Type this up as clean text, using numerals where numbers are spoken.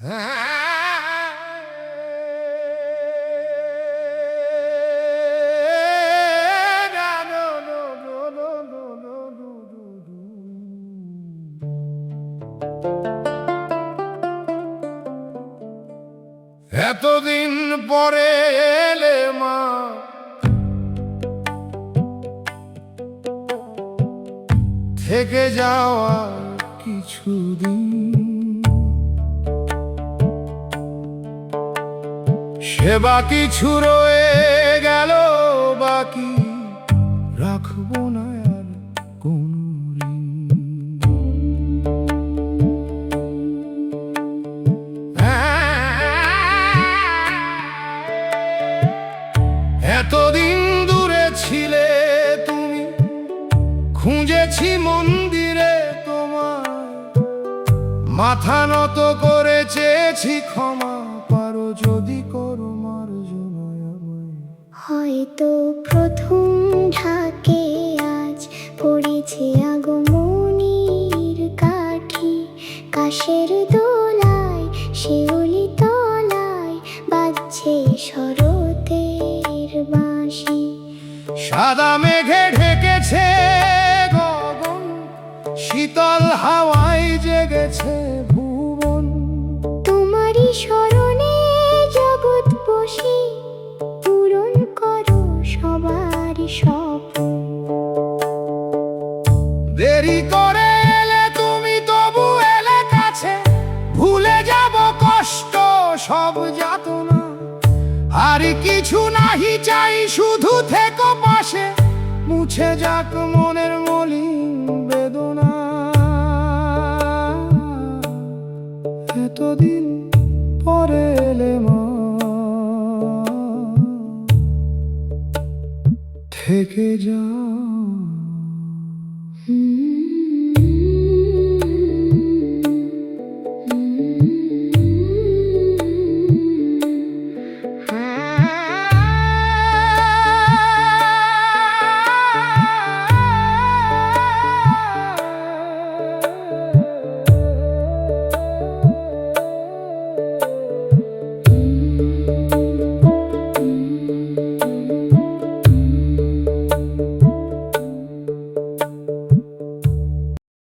এতদিন পরে এলে মা, থেকে যাওয়া কিছুদিন সেবা কিছু রয়ে গেল বাকি, রাখবো না আর কোনো এতদিন দূরে ছিলে তুমি, খুঁজেছি মন্দিরে তোমার, মাথা নত করে চেয়েছি ক্ষমা, পারো যদি করো মার্জনা আমায়। হয়তো প্রথম ঢাকে আজ পড়েছে আগমনীর কাঠি, কাশের দোলায় শিউলি তলায় বাজছে শরতের বাঁশি। সাদা মেঘে ঢেকেছে গগন, শীতল হাওয়ায় জেগেছে ভুবন, তোমারই স্মরণে জগৎ বসি, পূরণ করো সবার স্বপ্ন। দেরি করে এলে তুমি, তবু এলে কাছে, ভুলে যাব কষ্ট সব যাতনা, আর কিছু নাহি চাই, শুধু থেকো পাশে, মুছে যাক মনের মলিন বেদনা। এতদিন পরে এলে মা, থেকে যা।